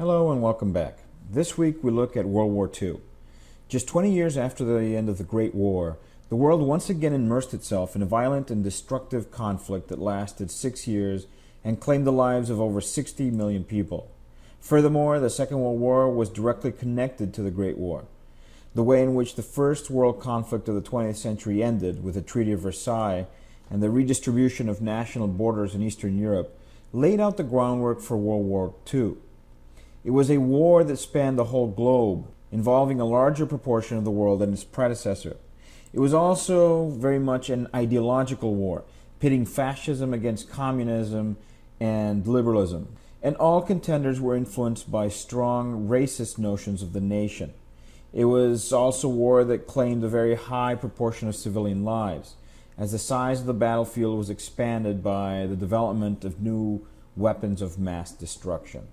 Hello and welcome back. This week we look at World War II. Just 20 years after the end of the Great War, the world once again immersed itself in a violent and destructive conflict that lasted 6 years and claimed the lives of over 60 million people. Furthermore, the Second World War was directly connected to the Great War. The way in which the first world conflict of the 20th century ended with the Treaty of Versailles and the redistribution of national borders in Eastern Europe laid out the groundwork for World War II. It was a war that spanned the whole globe, involving a larger proportion of the world than its predecessor. It was also very much an ideological war, pitting fascism against communism and liberalism. And all contenders were influenced by strong racist notions of the nation. It was also a war that claimed a very high proportion of civilian lives, as the size of the battlefield was expanded by the development of new weapons of mass destruction.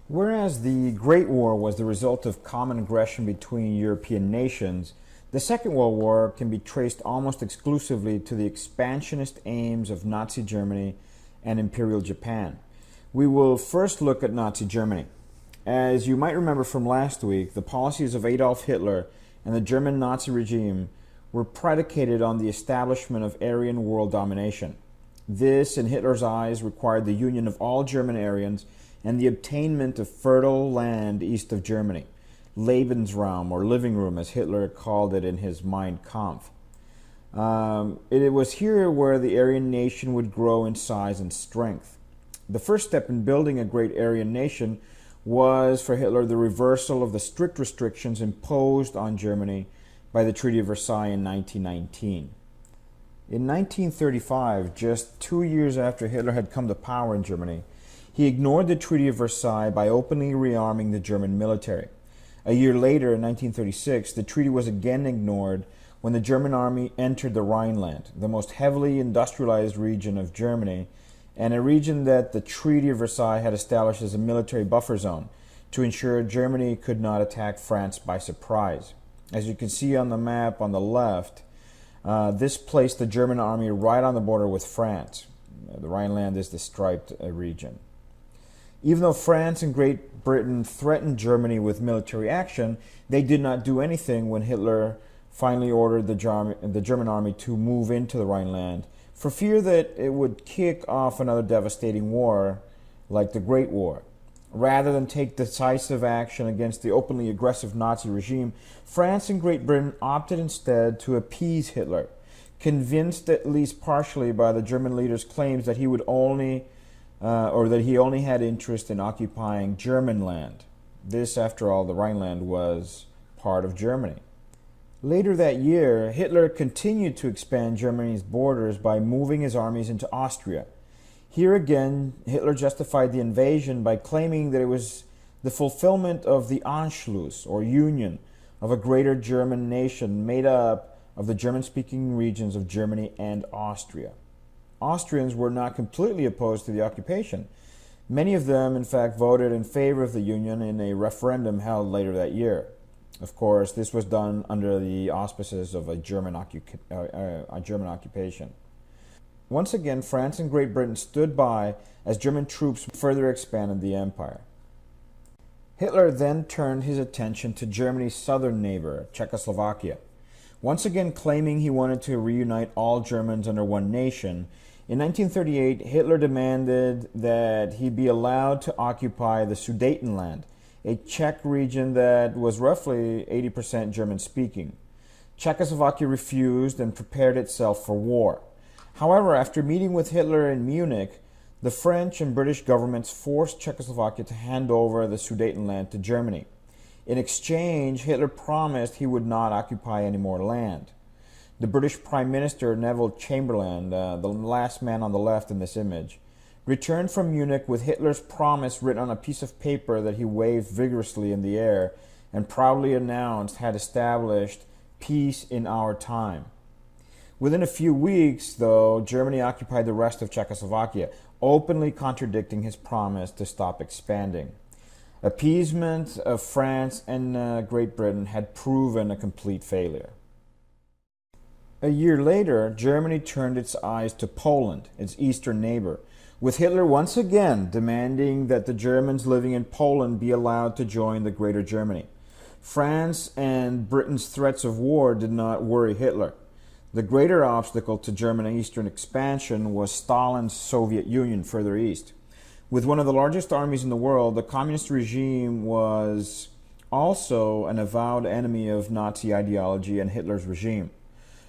Whereas the Great War was the result of common aggression between European nations, the Second World War can be traced almost exclusively to the expansionist aims of Nazi Germany and Imperial Japan. We will first look at Nazi Germany. As you might remember from last week, the policies of Adolf Hitler and the German Nazi regime were predicated on the establishment of Aryan world domination. This, in Hitler's eyes, required the union of all German Aryans and the obtainment of fertile land east of Germany, Lebensraum, or living room, as Hitler called it in his Mein Kampf. It was here where the Aryan nation would grow in size and strength. The first step in building a great Aryan nation was for Hitler the reversal of the strict restrictions imposed on Germany by the Treaty of Versailles in 1919. In 1935, just 2 years after Hitler had come to power in Germany, he ignored the Treaty of Versailles by openly rearming the German military. A year later, in 1936, the treaty was again ignored when the German army entered the Rhineland, the most heavily industrialized region of Germany, and a region that the Treaty of Versailles had established as a military buffer zone to ensure Germany could not attack France by surprise. As you can see on the map on the left, this placed the German army right on the border with France. The Rhineland is the striped region. Even though France and Great Britain threatened Germany with military action, they did not do anything when Hitler finally ordered the German army to move into the Rhineland, for fear that it would kick off another devastating war like the Great War. Rather than take decisive action against the openly aggressive Nazi regime, France and Great Britain opted instead to appease Hitler, convinced at least partially by the German leader's claims that he only had interest in occupying German land. This, after all, the Rhineland was part of Germany. Later that year, Hitler continued to expand Germany's borders by moving his armies into Austria. Here again, Hitler justified the invasion by claiming that it was the fulfillment of the Anschluss, or union, of a greater German nation made up of the German-speaking regions of Germany and Austria. Austrians were not completely opposed to the occupation. Many of them, in fact, voted in favor of the union in a referendum held later that year. Of course, this was done under the auspices of a German occupation. Once again, France and Great Britain stood by as German troops further expanded the empire. Hitler then turned his attention to Germany's southern neighbor, Czechoslovakia. Once again claiming he wanted to reunite all Germans under one nation, in 1938, Hitler demanded that he be allowed to occupy the Sudetenland, a Czech region that was roughly 80% German-speaking. Czechoslovakia refused and prepared itself for war. However, after meeting with Hitler in Munich, the French and British governments forced Czechoslovakia to hand over the Sudetenland to Germany. In exchange, Hitler promised he would not occupy any more land. The British Prime Minister, Neville Chamberlain, the last man on the left in this image, returned from Munich with Hitler's promise written on a piece of paper that he waved vigorously in the air and proudly announced had established peace in our time. Within a few weeks, though, Germany occupied the rest of Czechoslovakia, openly contradicting his promise to stop expanding. Appeasement of France and Great Britain had proven a complete failure. A year later, Germany turned its eyes to Poland, its eastern neighbor, with Hitler once again demanding that the Germans living in Poland be allowed to join the Greater Germany. France and Britain's threats of war did not worry Hitler. The greater obstacle to German eastern expansion was Stalin's Soviet Union further east. With one of the largest armies in the world, the communist regime was also an avowed enemy of Nazi ideology and Hitler's regime.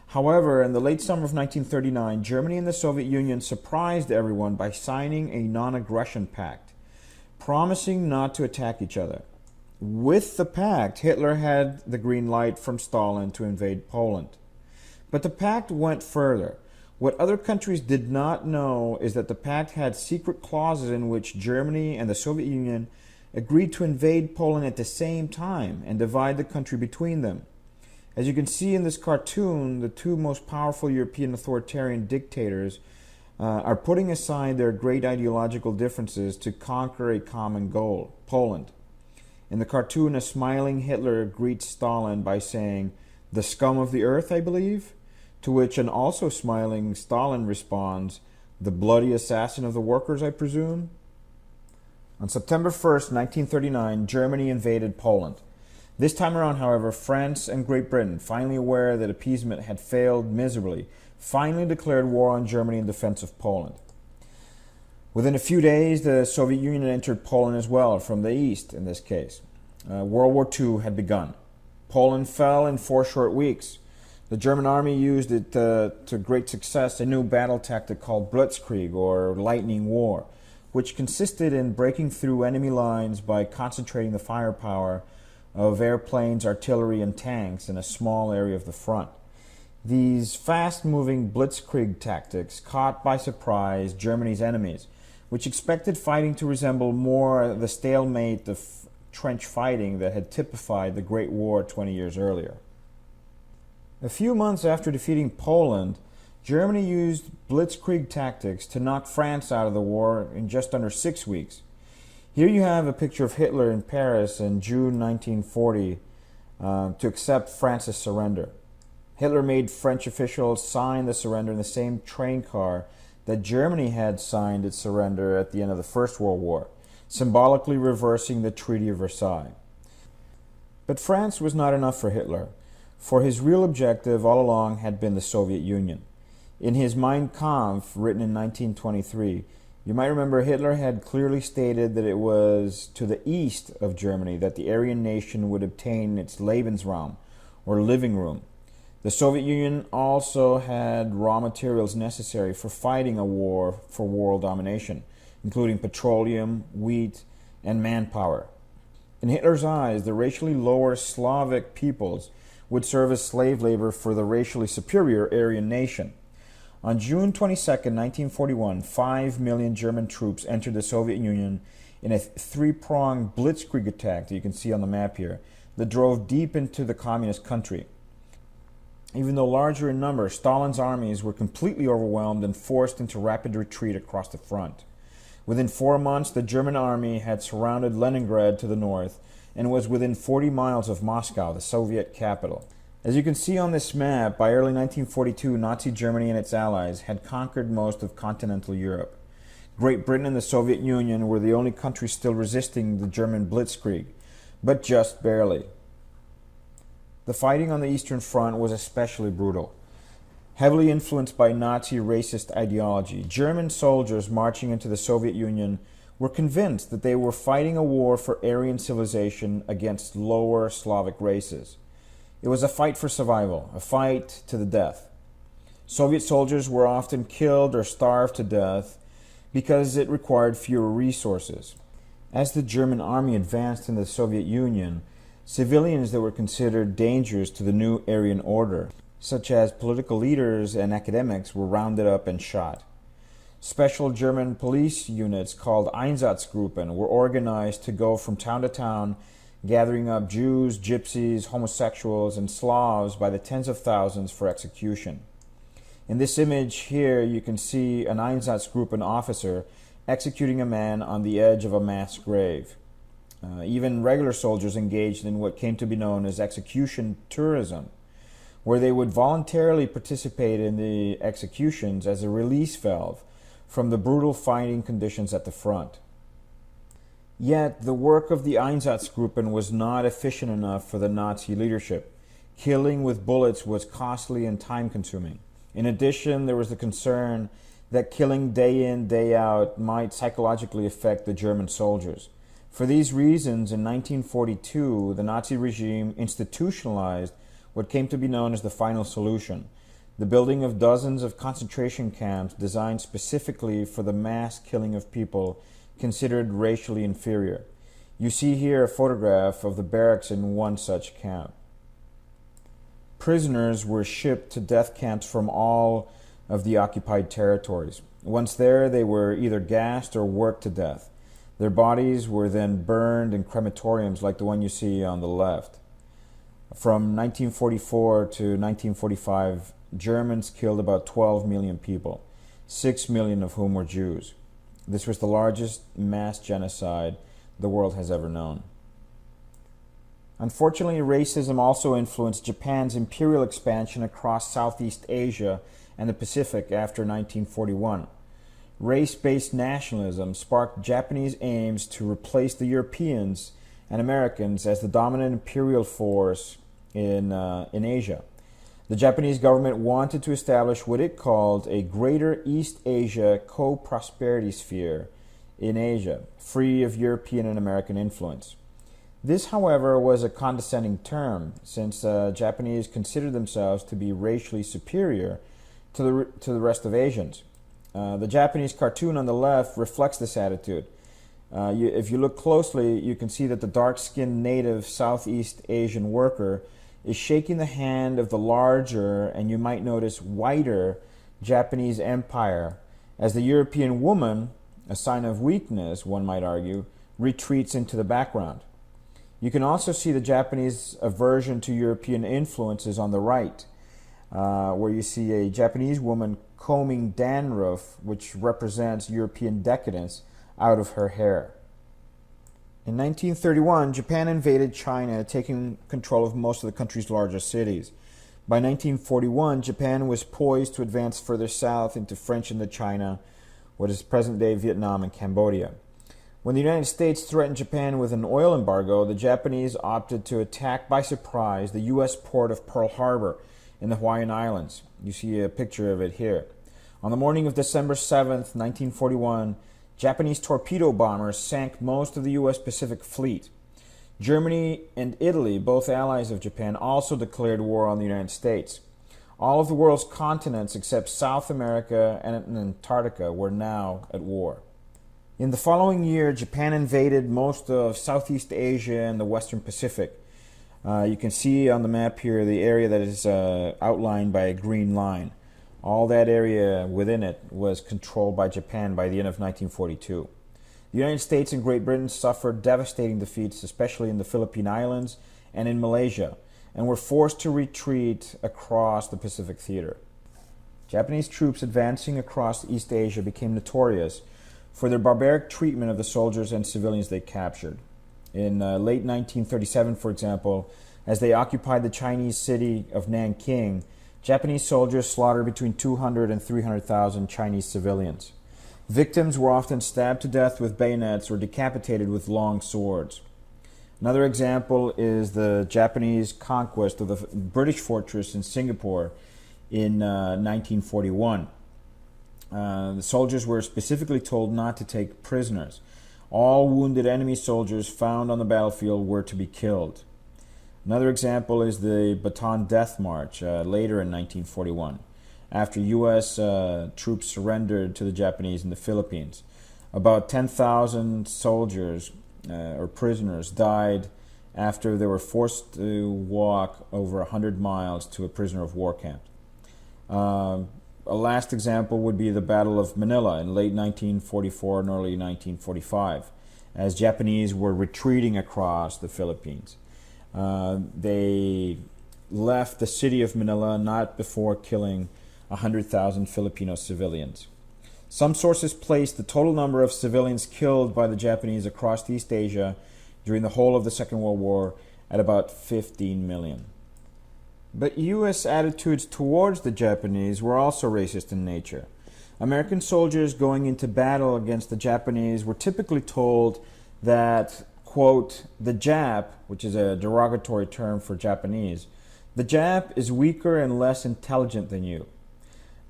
However, in the late summer of 1939, Germany and the Soviet Union surprised everyone by signing a non-aggression pact, promising not to attack each other. With the pact, Hitler had the green light from Stalin to invade Poland. But the pact went further. What other countries did not know is that the pact had secret clauses in which Germany and the Soviet Union agreed to invade Poland at the same time and divide the country between them. As you can see in this cartoon, the two most powerful European authoritarian dictators are putting aside their great ideological differences to conquer a common goal, Poland. In the cartoon, a smiling Hitler greets Stalin by saying, "The scum of the earth, I believe?" To which an also smiling Stalin responds, "The bloody assassin of the workers, I presume?" On September 1st, 1939, Germany invaded Poland. This time around, however, France and Great Britain, finally aware that appeasement had failed miserably, finally declared war on Germany in defense of Poland. Within a few days, the Soviet Union entered Poland as well, from the east in this case. World War II had begun. Poland fell in 4 short weeks. The German army used it to great success, a new battle tactic called Blitzkrieg, or lightning war, which consisted in breaking through enemy lines by concentrating the firepower of airplanes, artillery, and tanks in a small area of the front. These fast-moving Blitzkrieg tactics caught by surprise Germany's enemies, which expected fighting to resemble more the stalemate of trench fighting that had typified the Great War 20 years earlier. A few months after defeating Poland, Germany used Blitzkrieg tactics to knock France out of the war in just under 6 weeks. Here you have a picture of Hitler in Paris in June 1940 to accept France's surrender. Hitler made French officials sign the surrender in the same train car that Germany had signed its surrender at the end of the First World War, symbolically reversing the Treaty of Versailles. But France was not enough for Hitler, for his real objective all along had been the Soviet Union. In his Mein Kampf, written in 1923, you might remember Hitler had clearly stated that it was to the east of Germany that the Aryan nation would obtain its Lebensraum, or living room. The Soviet Union also had raw materials necessary for fighting a war for world domination, including petroleum, wheat, and manpower. In Hitler's eyes, the racially lower Slavic peoples would serve as slave labor for the racially superior Aryan nation. On June 22, 1941, 5 million German troops entered the Soviet Union in a 3-pronged blitzkrieg attack that you can see on the map here that drove deep into the communist country. Even though larger in number, Stalin's armies were completely overwhelmed and forced into rapid retreat across the front. Within 4 months, the German army had surrounded Leningrad to the north and was within 40 miles of Moscow, the Soviet capital. As you can see on this map, by early 1942, Nazi Germany and its allies had conquered most of continental Europe. Great Britain and the Soviet Union were the only countries still resisting the German blitzkrieg, but just barely. The fighting on the Eastern Front was especially brutal. Heavily influenced by Nazi racist ideology, German soldiers marching into the Soviet Union were convinced that they were fighting a war for Aryan civilization against lower Slavic races. It was a fight for survival, a fight to the death. Soviet soldiers were often killed or starved to death because it required fewer resources. As the German army advanced in the Soviet Union, civilians that were considered dangerous to the new Aryan order, such as political leaders and academics, were rounded up and shot. Special German police units called Einsatzgruppen were organized to go from town to town, gathering up Jews, gypsies, homosexuals, and Slavs by the tens of thousands for execution. In this image here, you can see an Einsatzgruppen officer executing a man on the edge of a mass grave. Even regular soldiers engaged in what came to be known as execution tourism, where they would voluntarily participate in the executions as a release valve from the brutal fighting conditions at the front. Yet, the work of the Einsatzgruppen was not efficient enough for the Nazi leadership. Killing with bullets was costly and time-consuming. In addition, there was the concern that killing day in, day out might psychologically affect the German soldiers. For these reasons, in 1942, the Nazi regime institutionalized what came to be known as the final solution, the building of dozens of concentration camps designed specifically for the mass killing of people considered racially inferior. You see here a photograph of the barracks in one such camp. Prisoners were shipped to death camps from all of the occupied territories. Once there, they were either gassed or worked to death. Their bodies were then burned in crematoriums like the one you see on the left. From 1944 to 1945, Germans killed about 12 million people, 6 million of whom were Jews. This was the largest mass genocide the world has ever known. Unfortunately, racism also influenced Japan's imperial expansion across Southeast Asia and the Pacific after 1941. Race-based nationalism sparked Japanese aims to replace the Europeans and Americans as the dominant imperial force in Asia. The Japanese government wanted to establish what it called a Greater East Asia co-prosperity sphere in Asia, free of European and American influence. This, however, was a condescending term, since Japanese considered themselves to be racially superior to the rest of Asians. The Japanese cartoon on the left reflects this attitude. If you look closely, you can see that the dark-skinned native Southeast Asian worker is shaking the hand of the larger, and you might notice whiter, Japanese empire, as the European woman, a sign of weakness, one might argue, retreats into the background. You can also see the Japanese aversion to European influences on the right, where you see a Japanese woman combing dandruff, which represents European decadence, out of her hair. In 1931, Japan invaded China, taking control of most of the country's largest cities. By 1941, Japan was poised to advance further south into French Indochina, what is present-day Vietnam and Cambodia. When the United States threatened Japan with an oil embargo, the Japanese opted to attack by surprise the U.S. port of Pearl Harbor in the Hawaiian Islands. You see a picture of it here. On the morning of December 7th, 1941, Japanese torpedo bombers sank most of the U.S. Pacific Fleet. Germany and Italy, both allies of Japan, also declared war on the United States. All of the world's continents except South America and Antarctica were now at war. In the following year, Japan invaded most of Southeast Asia and the Western Pacific. You can see on the map here the area that is outlined by a green line. All that area within it was controlled by Japan by the end of 1942. The United States and Great Britain suffered devastating defeats, especially in the Philippine Islands and in Malaysia, and were forced to retreat across the Pacific theater. Japanese troops advancing across East Asia became notorious for their barbaric treatment of the soldiers and civilians they captured. In late 1937, for example, as they occupied the Chinese city of Nanking, Japanese soldiers slaughtered between 200 and 300,000 Chinese civilians. Victims were often stabbed to death with bayonets or decapitated with long swords. Another example is the Japanese conquest of the British fortress in Singapore in 1941. The soldiers were specifically told not to take prisoners. All wounded enemy soldiers found on the battlefield were to be killed. Another example is the Bataan Death March later in 1941, after U.S. Troops surrendered to the Japanese in the Philippines. About 10,000 soldiers or prisoners died after they were forced to walk over 100 miles to a prisoner of war camp. A last example would be the Battle of Manila in late 1944 and early 1945, as Japanese were retreating across the Philippines. They left the city of Manila not before killing 100,000 Filipino civilians. Some sources place the total number of civilians killed by the Japanese across East Asia during the whole of the Second World War at about 15 million. But U.S. attitudes towards the Japanese were also racist in nature. American soldiers going into battle against the Japanese were typically told that, quote, the Jap, which is a derogatory term for Japanese, the Jap is weaker and less intelligent than you.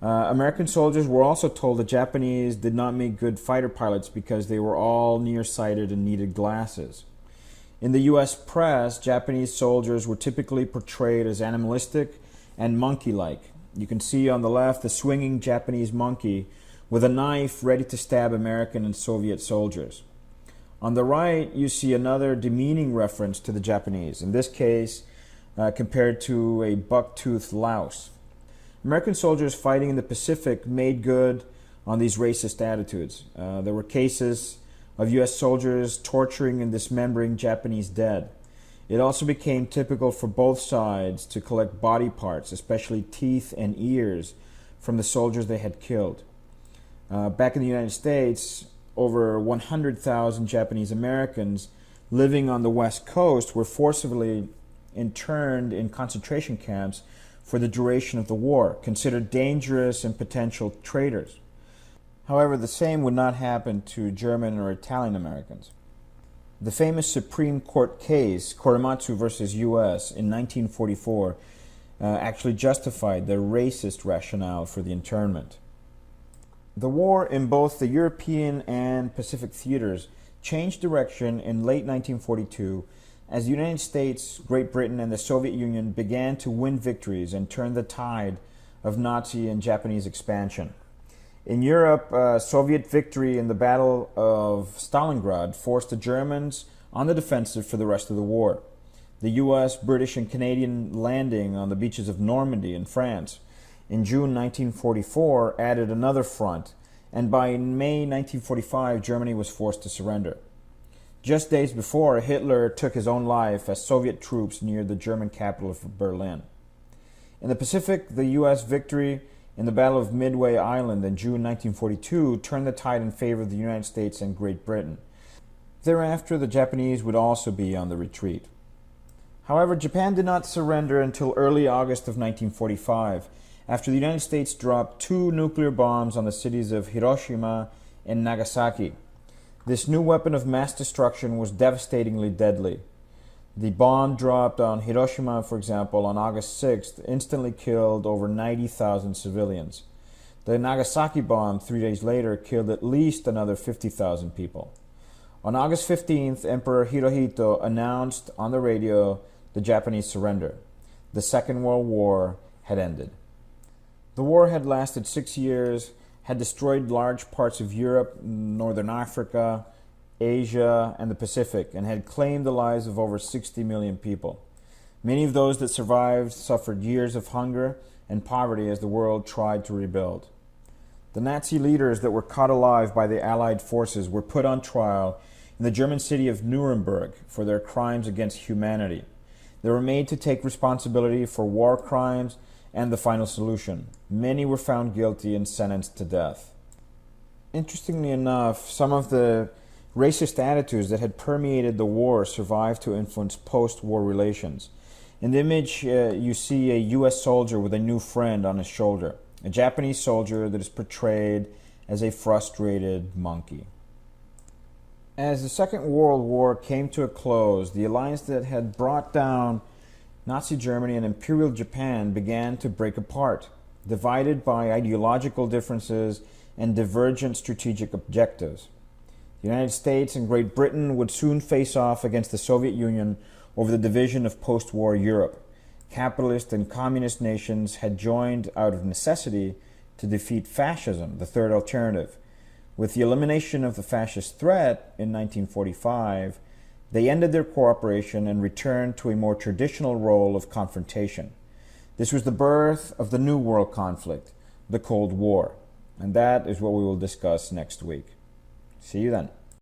American soldiers were also told the Japanese did not make good fighter pilots because they were all nearsighted and needed glasses. In the U.S. press, Japanese soldiers were typically portrayed as animalistic and monkey-like. You can see on the left the swinging Japanese monkey with a knife ready to stab American and Soviet soldiers. On the right, you see another demeaning reference to the Japanese, in this case compared to a buck-toothed louse. American soldiers fighting in the Pacific made good on these racist attitudes. There were cases of U.S. soldiers torturing and dismembering Japanese dead. It also became typical for both sides to collect body parts, especially teeth and ears, from the soldiers they had killed. Back in the United States, over 100,000 Japanese Americans living on the West Coast were forcibly interned in concentration camps for the duration of the war, considered dangerous and potential traitors. However, the same would not happen to German or Italian Americans. The famous Supreme Court case, Korematsu versus U.S. in 1944, actually justified the racist rationale for the internment. The war in both the European and Pacific theaters changed direction in late 1942 as the United States, Great Britain, and the Soviet Union began to win victories and turn the tide of Nazi and Japanese expansion. In Europe, Soviet victory in the Battle of Stalingrad forced the Germans on the defensive for the rest of the war. The US, British, and Canadian landing on the beaches of Normandy in France in June 1944 added another front, and by May 1945, Germany was forced to surrender. Just days before, Hitler took his own life as Soviet troops neared the German capital of Berlin. In the Pacific, the US victory in the Battle of Midway Island in June 1942 turned the tide in favor of the United States and Great Britain. Thereafter, the Japanese would also be on the retreat. However, Japan did not surrender until early August of 1945, after the United States dropped 2 nuclear bombs on the cities of Hiroshima and Nagasaki. This new weapon of mass destruction was devastatingly deadly. The bomb dropped on Hiroshima, for example, on August 6th, instantly killed over 90,000 civilians. The Nagasaki bomb 3 days later killed at least another 50,000 people. On August 15th, Emperor Hirohito announced on the radio the Japanese surrender. The Second World War had ended. The war had lasted 6 years, had destroyed large parts of Europe, Northern Africa, Asia, and the Pacific, and had claimed the lives of over 60 million people. Many of those that survived suffered years of hunger and poverty as the world tried to rebuild. The Nazi leaders that were caught alive by the Allied forces were put on trial in the German city of Nuremberg for their crimes against humanity. They were made to take responsibility for war crimes and the final solution. Many were found guilty and sentenced to death. Interestingly enough, some of the racist attitudes that had permeated the war survived to influence post-war relations. In the image, you see a U.S. soldier with a new friend on his shoulder, a Japanese soldier that is portrayed as a frustrated monkey. As the Second World War came to a close, the alliance that had brought down Nazi Germany and Imperial Japan began to break apart, divided by ideological differences and divergent strategic objectives. The United States and Great Britain would soon face off against the Soviet Union over the division of post-war Europe. Capitalist and communist nations had joined out of necessity to defeat fascism, the third alternative. With the elimination of the fascist threat in 1945, they ended their cooperation and returned to a more traditional role of confrontation. This was the birth of the new world conflict, the Cold War. And that is what we will discuss next week. See you then.